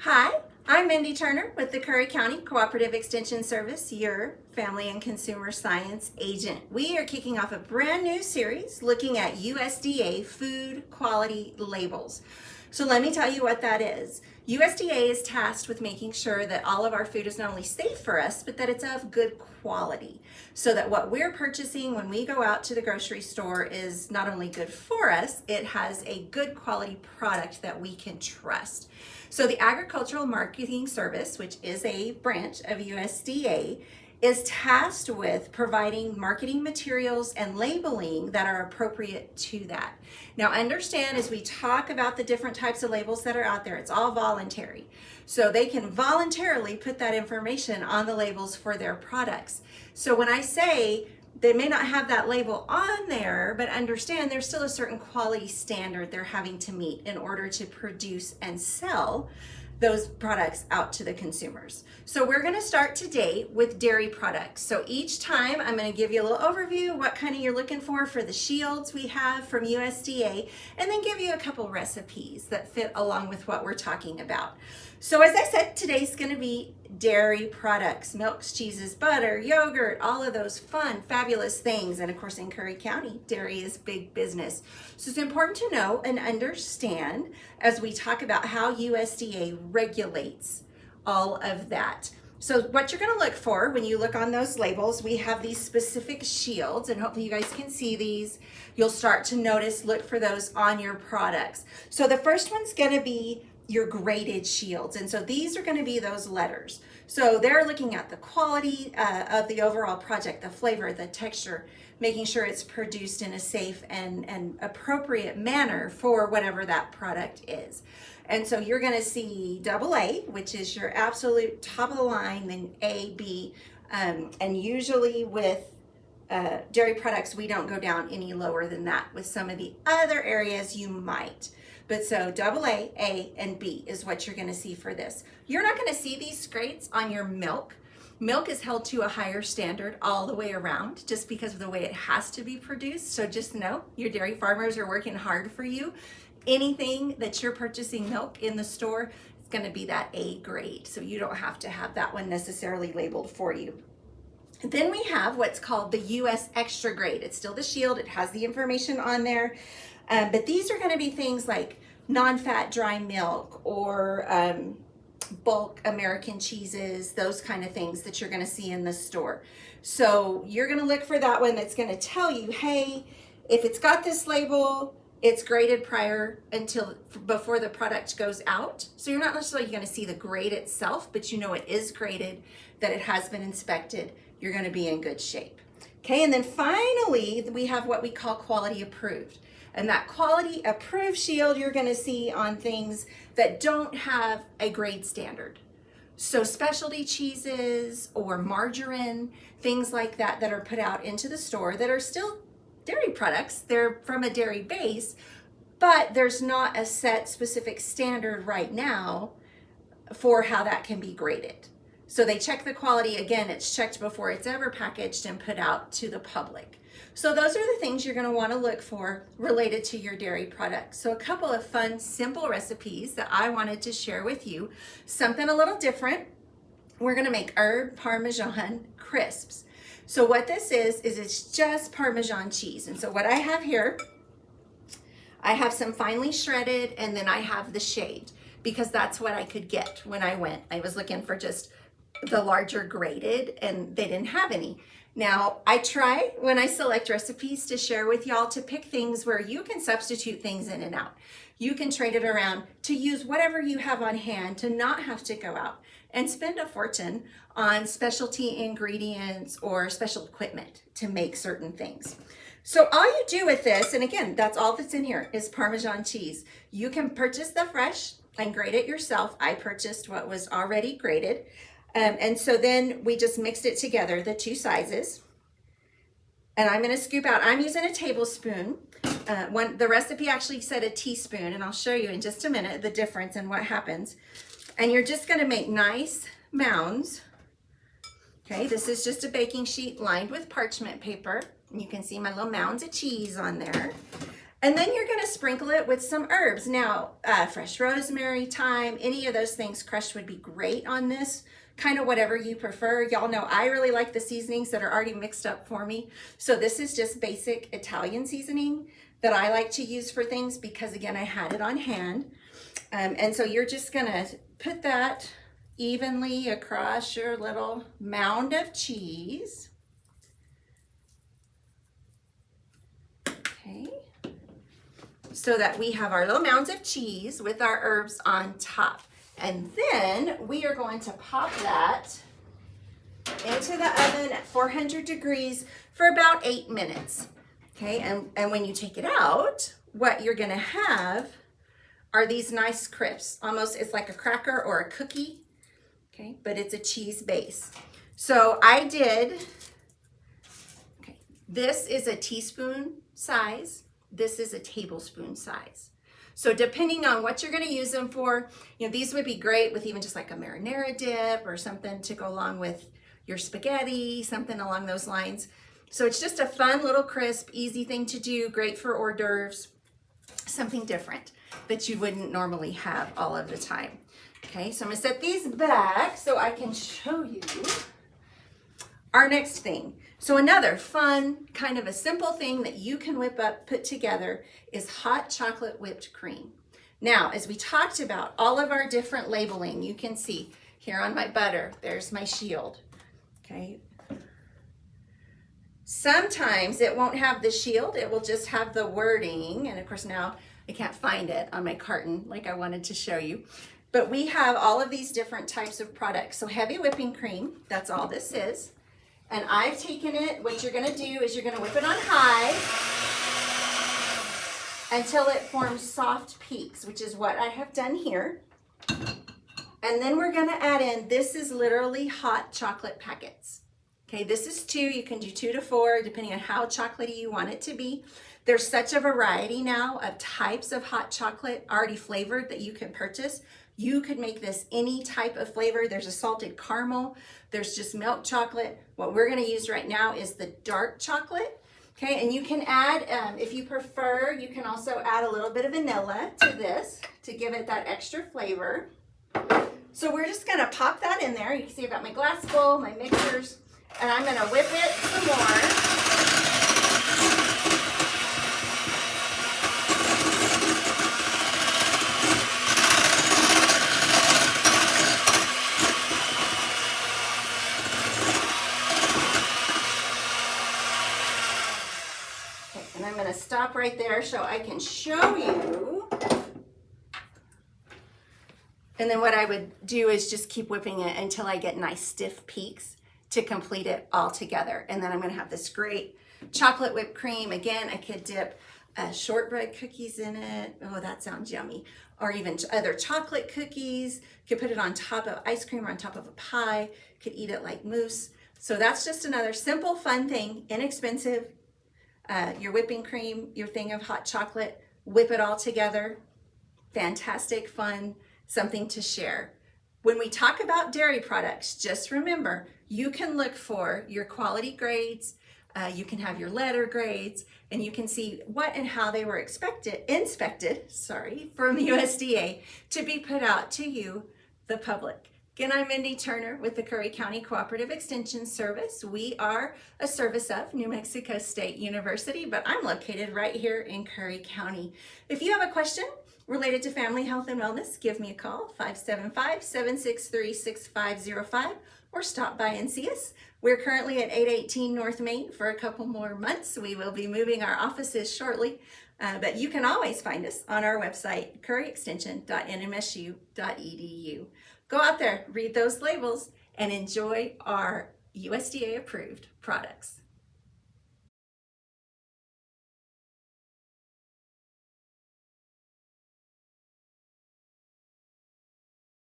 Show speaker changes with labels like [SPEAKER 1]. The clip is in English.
[SPEAKER 1] Hi, I'm Mindy Turner with the Curry County Cooperative Extension Service, your Family and Consumer Science agent. We are kicking off a brand new series looking at USDA food quality labels. So let me tell you what that is. USDA is tasked with making sure that all of our food is not only safe for us, but that it's of good quality. So that what we're purchasing when we go out to the grocery store is not only good for us, it has a good quality product that we can trust. So the Agricultural Marketing Service, which is a branch of USDA, is tasked with providing marketing materials and labeling that are appropriate to that. Now understand, as we talk about the different types of labels that are out there, it's all voluntary. So they can voluntarily put that information on the labels for their products. So when I say they may not have that label on there, but understand there's still a certain quality standard they're having to meet in order to produce and sell those products out to the consumers. So we're gonna start today with dairy products. So each time I'm gonna give you a little overview, what kind of you're looking for the shields we have from USDA, and then give you a couple recipes that fit along with what we're talking about. So as I said, today's gonna be dairy products, milks, cheeses, butter, yogurt, all of those fun, fabulous things. And of course in Curry County, dairy is big business. So it's important to know and understand as we talk about how USDA regulates all of that. So what you're gonna look for when you look on those labels, we have these specific shields, and hopefully you guys can see these. You'll start to notice, look for those on your products. So the first one's gonna be your graded shields. And so these are going to be those letters. So they're looking at the quality of the overall project, the flavor, the texture, making sure it's produced in a safe and appropriate manner for whatever that product is. And so you're going to see AA, which is your absolute top of the line, then A, B, and usually with dairy products, we don't go down any lower than that. With some of the other areas, you might. But so AA, A, and B is what you're gonna see for this. You're not gonna see these grades on your milk. Milk is held to a higher standard all the way around just because of the way it has to be produced. So just know your dairy farmers are working hard for you. Anything that you're purchasing milk in the store is gonna be that A grade. So you don't have to have that one necessarily labeled for you. Then we have what's called the US extra grade. It's still the shield, it has the information on there. But these are going to be things like non-fat dry milk or bulk American cheeses, those kind of things that you're going to see in the store. So you're going to look for that one that's going to tell you, hey, if it's got this label, it's graded before the product goes out. So you're not necessarily going to see the grade itself, but you know it is graded, that it has been inspected. You're going to be in good shape. Okay, and then finally, we have what we call quality approved. And that quality approved shield you're gonna see on things that don't have a grade standard. So specialty cheeses or margarine, things like that that are put out into the store that are still dairy products. They're from a dairy base, but there's not a set specific standard right now for how that can be graded. So they check the quality, again, it's checked before it's ever packaged and put out to the public. So those are the things you're going to want to look for related to your dairy products. So a couple of fun, simple recipes that I wanted to share with you. Something a little different. We're going to make herb Parmesan crisps. So what this is it's just Parmesan cheese. And so what I have here, I have some finely shredded, and then I have the shaved, because that's what I could get when I went. I was looking for just the larger graded, and they didn't have any. Now, I try when I select recipes to share with y'all to pick things where you can substitute things in and out. You can trade it around to use whatever you have on hand to not have to go out and spend a fortune on specialty ingredients or special equipment to make certain things. So all you do with this, and again, that's all that's in here, is Parmesan cheese. You can purchase the fresh and grate it yourself. I purchased what was already grated. And so then we just mixed it together, the two sizes. And I'm going to scoop out, I'm using a tablespoon. The recipe actually said a teaspoon, and I'll show you in just a minute the difference and what happens. And you're just going to make nice mounds. Okay, this is just a baking sheet lined with parchment paper. And you can see my little mounds of cheese on there. And then you're gonna sprinkle it with some herbs. Now, fresh rosemary, thyme, any of those things crushed would be great on this. Kind of whatever you prefer. Y'all know I really like the seasonings that are already mixed up for me. So this is just basic Italian seasoning that I like to use for things because again, I had it on hand. And so you're just gonna put that evenly across your little mound of cheese. Okay. So that we have our little mounds of cheese with our herbs on top. And then we are going to pop that into the oven at 400 degrees for about 8 minutes. Okay, and when you take it out, what you're gonna have are these nice crisps. Almost, it's like a cracker or a cookie, okay, but it's a cheese base. So I did, okay, this is a teaspoon size, this is a tablespoon size. So depending on what you're gonna use them for, you know, these would be great with even just like a marinara dip or something to go along with your spaghetti, something along those lines. So it's just a fun little crisp, easy thing to do, great for hors d'oeuvres, something different that you wouldn't normally have all of the time. Okay, so I'm gonna set these back so I can show you our next thing. So another fun, kind of a simple thing that you can whip up, put together is hot chocolate whipped cream. Now, as we talked about all of our different labeling, you can see here on my butter, there's my shield, okay? Sometimes it won't have the shield, it will just have the wording. And of course now I can't find it on my carton like I wanted to show you. But we have all of these different types of products. So heavy whipping cream, that's all this is. And I've taken it, what you're gonna do is you're gonna whip it on high until it forms soft peaks, which is what I have done here. And then we're gonna add in, this is literally hot chocolate packets. Okay, this is 2, you can do 2 to 4, depending on how chocolatey you want it to be. There's such a variety now of types of hot chocolate already flavored that you can purchase. You could make this any type of flavor. There's a salted caramel, there's just milk chocolate. What we're gonna use right now is the dark chocolate. Okay, and you can add, if you prefer, you can also add a little bit of vanilla to this to give it that extra flavor. So we're just gonna pop that in there. You can see I've got my glass bowl, my mixers, and I'm gonna whip it some more. And I'm gonna stop right there so I can show you. And then what I would do is just keep whipping it until I get nice stiff peaks to complete it all together. And then I'm gonna have this great chocolate whipped cream. Again, I could dip shortbread cookies in it. Oh, that sounds yummy. Or even other chocolate cookies. Could put it on top of ice cream or on top of a pie. Could eat it like mousse. So that's just another simple, fun thing, inexpensive. Your whipping cream, your thing of hot chocolate, whip it all together. Fantastic, fun, something to share. When we talk about dairy products, just remember, you can look for your quality grades, you can have your letter grades, and you can see what and how they were inspected from USDA to be put out to you, the public. Again, I'm Mindy Turner with the Curry County Cooperative Extension Service. We are a service of New Mexico State University, but I'm located right here in Curry County. If you have a question related to family health and wellness, give me a call, 575-763-6505, or stop by and see us. We're currently at 818 North Main for a couple more months. We will be moving our offices shortly, but you can always find us on our website, curryextension.nmsu.edu. Go out there, read those labels, and enjoy our USDA approved products.